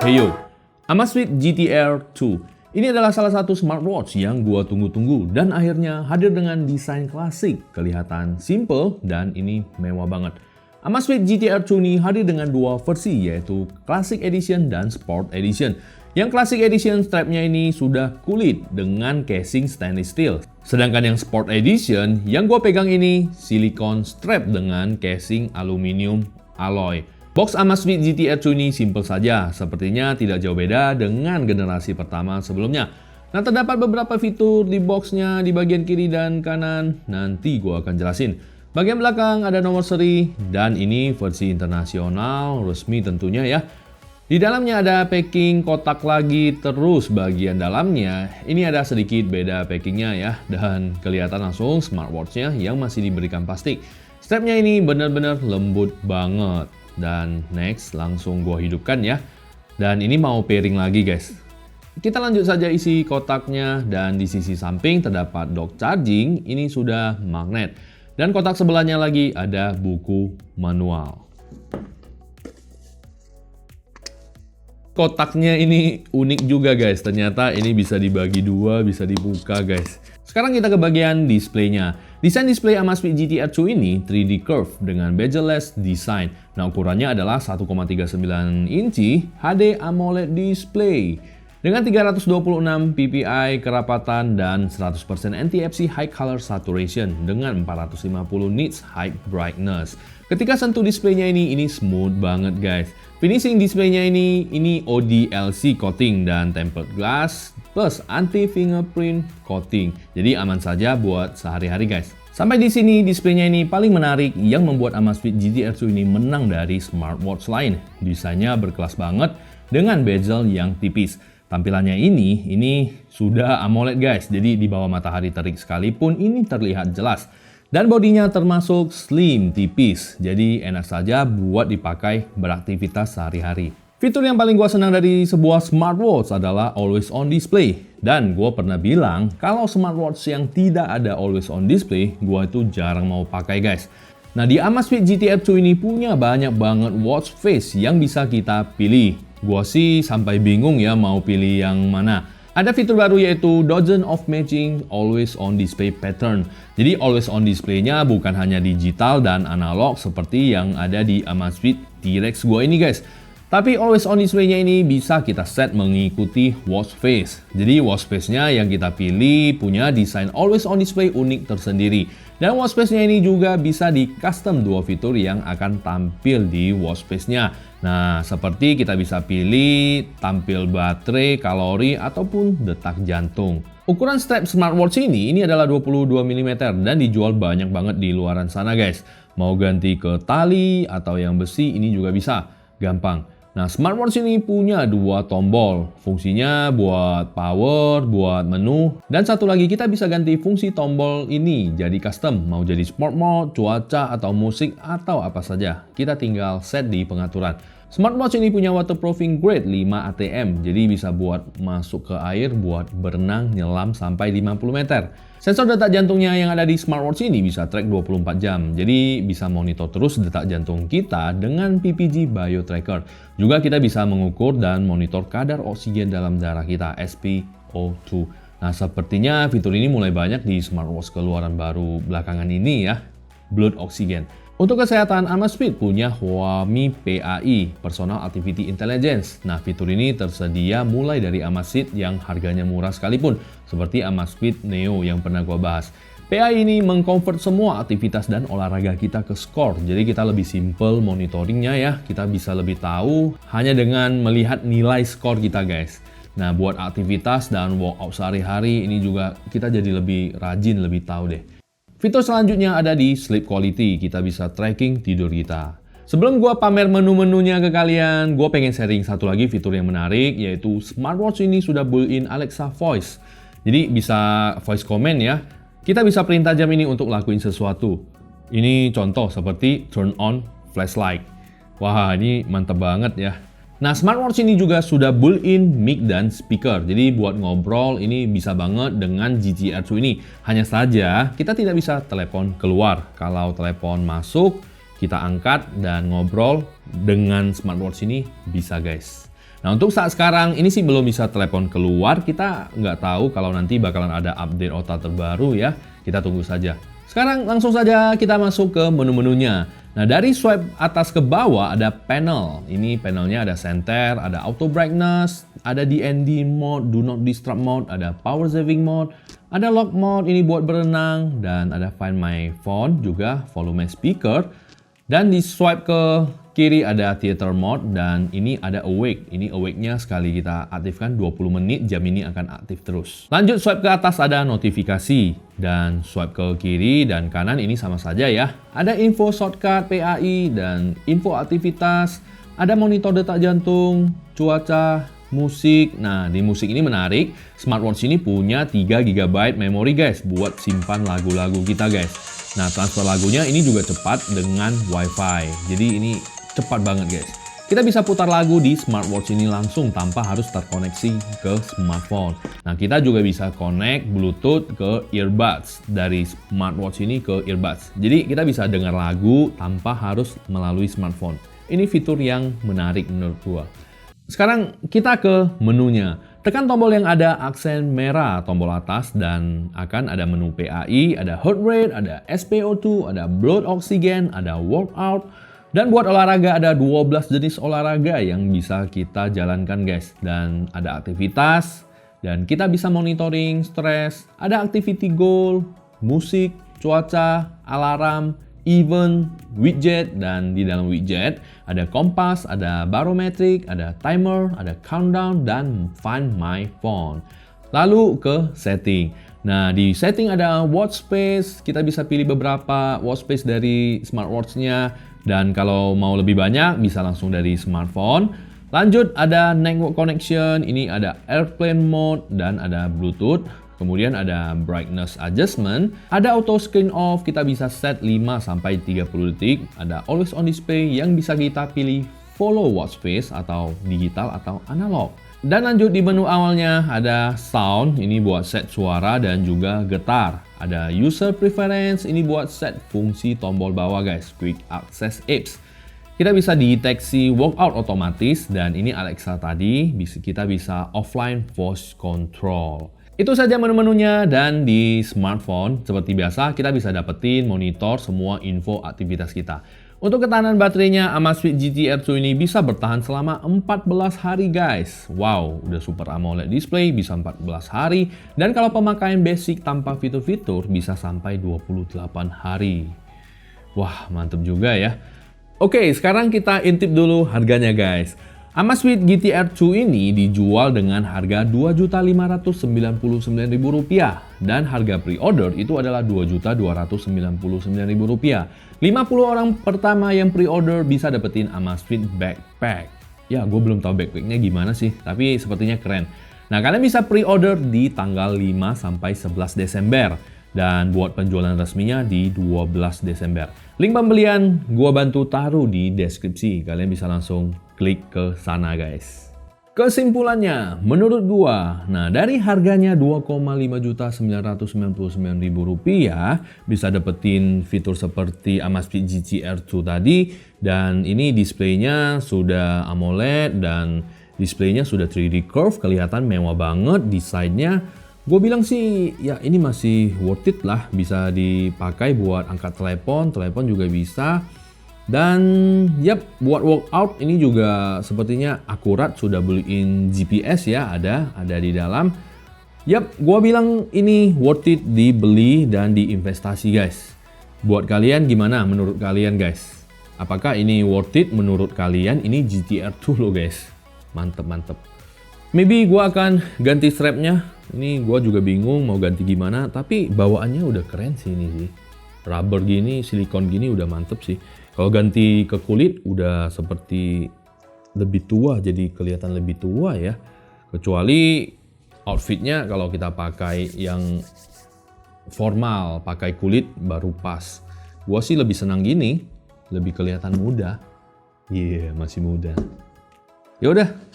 Heyo, Amazfit GT-R 2. Ini adalah salah satu smartwatch yang gua tunggu-tunggu dan akhirnya hadir dengan desain klasik, kelihatan simple dan ini mewah banget. Amazfit GT-R 2 ini hadir dengan dua versi yaitu Classic Edition dan Sport Edition. Yang Classic Edition strapnya ini sudah kulit dengan casing stainless steel. Sedangkan yang Sport Edition yang gua pegang ini silikon strap dengan casing aluminium alloy. Box Amazfit GT-R 2 ini simple saja, sepertinya tidak jauh beda dengan generasi pertama sebelumnya. Nah, terdapat beberapa fitur di boxnya di bagian kiri dan kanan, nanti gua akan jelasin. Bagian belakang ada nomor seri, dan ini versi internasional, resmi tentunya ya. Di dalamnya ada packing kotak lagi, terus bagian dalamnya ini ada sedikit beda packingnya ya, dan kelihatan langsung smartwatchnya yang masih diberikan plastik. Strapnya ini benar-benar lembut banget. Dan next, langsung gua hidupkan ya. Dan ini mau pairing lagi guys. Kita lanjut saja isi kotaknya, dan di sisi samping terdapat dock charging, ini sudah magnet. Dan kotak sebelahnya lagi ada buku manual. Kotaknya ini unik juga guys, ternyata ini bisa dibagi dua, bisa dibuka guys. Sekarang kita ke bagian displaynya. Desain display Amazfit GT-R 2 ini 3D curve dengan bezel-less design. Nah, ukurannya adalah 1,39 inci HD AMOLED display. Dengan 326 ppi kerapatan dan 100% NTFC high color saturation dengan 450 nits high brightness. Ketika sentuh displaynya ini smooth banget guys. Finishing displaynya ini ODLC coating dan tempered glass plus anti fingerprint coating. Jadi aman saja buat sehari-hari guys. Sampai di sini displaynya ini paling menarik yang membuat Amazfit GT-R 2 ini menang dari smartwatch lain. Desainnya berkelas banget dengan bezel yang tipis. Tampilannya ini sudah AMOLED guys, jadi di bawah matahari terik sekalipun ini terlihat jelas. Dan bodinya termasuk slim, tipis, jadi enak saja buat dipakai beraktivitas sehari-hari. Fitur yang paling gua senang dari sebuah smartwatch adalah always on display. Dan gua pernah bilang kalau smartwatch yang tidak ada always on display, gua itu jarang mau pakai guys. Nah, di Amazfit GT-R 2 ini punya banyak banget watch face yang bisa kita pilih. Gua sih sampai bingung ya mau pilih yang mana. Ada fitur baru yaitu Dozen of Matching Always On Display Pattern. Jadi always on display-nya bukan hanya digital dan analog seperti yang ada di Amazfit T-Rex gua ini guys. Tapi always on display-nya ini bisa kita set mengikuti watch face. Jadi watch face-nya yang kita pilih punya desain always on display unik tersendiri. Dan watch face-nya ini juga bisa di custom dua fitur yang akan tampil di watch face-nya. Nah, seperti kita bisa pilih tampil baterai, kalori, ataupun detak jantung. Ukuran strap smartwatch ini adalah 22 mm dan dijual banyak banget di luaran sana guys. Mau ganti ke tali atau yang besi ini juga bisa. Gampang. Nah, smartwatch ini punya dua tombol. Fungsinya buat power, buat menu. Dan satu lagi kita bisa ganti fungsi tombol ini jadi custom. Mau jadi sport mode, cuaca, atau musik, atau apa saja. Kita tinggal set di pengaturan. Smartwatch ini punya waterproofing grade 5 ATM. Jadi bisa buat masuk ke air, buat berenang, nyelam sampai 50 meter. Sensor detak jantungnya yang ada di smartwatch ini bisa track 24 jam. Jadi bisa monitor terus detak jantung kita dengan PPG Bio Tracker. Juga kita bisa mengukur dan monitor kadar oksigen dalam darah kita, SpO2. Nah, sepertinya fitur ini mulai banyak di smartwatch keluaran baru belakangan ini ya. Blood Oxygen. Untuk kesehatan, Amazfit punya Huami PAI, Personal Activity Intelligence. Nah, fitur ini tersedia mulai dari Amazfit yang harganya murah sekalipun, seperti Amazfit Neo yang pernah gua bahas. PAI ini mengkonvert semua aktivitas dan olahraga kita ke skor, jadi kita lebih simple monitoringnya ya. Kita bisa lebih tahu hanya dengan melihat nilai skor kita guys. Nah, buat aktivitas dan workout sehari-hari ini juga kita jadi lebih rajin, lebih tahu deh. Fitur selanjutnya ada di Sleep Quality, kita bisa tracking tidur kita. Sebelum gua pamer menu-menunya ke kalian, gua pengen sharing satu lagi fitur yang menarik, yaitu smartwatch ini sudah built-in Alexa Voice. Jadi bisa voice command ya. Kita bisa perintah jam ini untuk lakuin sesuatu. Ini contoh seperti turn on flashlight. Wah, ini mantep banget ya. Nah, smartwatch ini juga sudah built-in mic dan speaker. Jadi buat ngobrol ini bisa banget dengan GT-R 2 ini. Hanya saja kita tidak bisa telepon keluar. Kalau telepon masuk, kita angkat dan ngobrol dengan smartwatch ini bisa guys. Nah, untuk saat sekarang ini sih belum bisa telepon keluar. Kita nggak tahu kalau nanti bakalan ada update OTA terbaru ya. Kita tunggu saja. Sekarang langsung saja kita masuk ke menu-menunya. Nah, dari swipe atas ke bawah ada panel. Ini panelnya ada center, ada auto brightness, ada DND mode, do not disturb mode, ada power saving mode, ada lock mode, ini buat berenang, dan ada find my phone juga, volume speaker. Dan di swipe ke kiri ada theater mode, dan ini ada awake. Ini awake-nya sekali kita aktifkan 20 menit, jam ini akan aktif terus. Lanjut swipe ke atas ada notifikasi, dan swipe ke kiri dan kanan ini sama saja ya. Ada info shortcut PAI dan info aktivitas, ada monitor detak jantung, cuaca, musik. Nah, di musik ini menarik, smartwatch ini punya 3 GB memori guys, buat simpan lagu-lagu kita guys. Nah, transfer lagunya ini juga cepat dengan WiFi. Jadi ini cepat banget guys. Kita bisa putar lagu di smartwatch ini langsung tanpa harus terkoneksi ke smartphone. Nah, kita juga bisa connect Bluetooth ke earbuds dari smartwatch ini ke earbuds. Jadi kita bisa dengar lagu tanpa harus melalui smartphone. Ini fitur yang menarik menurut gua. Sekarang kita ke menunya. Tekan tombol yang ada aksen merah tombol atas dan akan ada menu PAI, ada heart rate, ada SpO2, ada blood oxygen, ada workout. Dan buat olahraga ada 12 jenis olahraga yang bisa kita jalankan guys. Dan ada aktivitas, dan kita bisa monitoring stres, ada activity goal, musik, cuaca, alarm, event, widget, dan di dalam widget ada kompas, ada barometrik, ada timer, ada countdown, dan find my phone. Lalu ke setting. Nah, di setting ada watch space, kita bisa pilih beberapa watch space dari smartwatch-nya, dan kalau mau lebih banyak bisa langsung dari smartphone. Lanjut ada network connection, ini ada airplane mode dan ada Bluetooth. Kemudian ada brightness adjustment, ada auto screen off, kita bisa set 5-30 detik, ada always on display yang bisa kita pilih follow watch face atau digital atau analog. Dan lanjut di menu awalnya ada sound, ini buat set suara dan juga getar. Ada user preference, ini buat set fungsi tombol bawah guys, quick access apps. Kita bisa deteksi workout otomatis dan ini Alexa tadi, kita bisa offline voice control. Itu saja menu-menunya, dan di smartphone seperti biasa kita bisa dapetin monitor semua info aktivitas kita. Untuk ketahanan baterainya Amazfit GT R2 ini bisa bertahan selama 14 hari guys. Wow, udah Super AMOLED display bisa 14 hari, dan kalau pemakaian basic tanpa fitur-fitur bisa sampai 28 hari. Wah, mantep juga ya. Oke, sekarang kita intip dulu harganya guys. Amazfit GT R2 ini dijual dengan harga Rp2.599.000 dan harga pre-order itu adalah Rp2.299.000. 50 orang pertama yang pre-order bisa dapetin Amazfit Backpack. Ya, gue belum tahu backpacknya gimana sih, tapi sepertinya keren. Nah, kalian bisa pre-order di tanggal 5-11 Desember. Dan buat penjualan resminya di 12 Desember. Link pembelian gua bantu taruh di deskripsi. Kalian bisa langsung klik ke sana guys. Kesimpulannya, menurut gua, nah dari harganya Rp2,5.999.000 bisa dapetin fitur seperti Amazfit GT R2 tadi, dan ini displaynya sudah AMOLED dan displaynya sudah 3D curve, kelihatan mewah banget desainnya. Gue bilang sih ya ini masih worth it lah, bisa dipakai buat angkat telepon juga bisa. Dan yap, buat workout ini juga sepertinya akurat, sudah beliin GPS ya, ada di dalam. Yap, gue bilang ini worth it dibeli dan diinvestasi guys. Buat kalian gimana menurut kalian guys? Apakah ini worth it menurut kalian? Ini GTR 2 loh guys, mantep. Maybe gue akan ganti strapnya. Ini gue juga bingung mau ganti gimana, tapi bawaannya udah keren sih ini sih. Rubber gini, silikon gini udah mantep sih. Kalau ganti ke kulit udah seperti lebih tua, jadi kelihatan lebih tua ya. Kecuali outfitnya kalau kita pakai yang formal, pakai kulit baru pas. Gue sih lebih senang gini, lebih kelihatan muda. Iya, masih muda. Yaudah.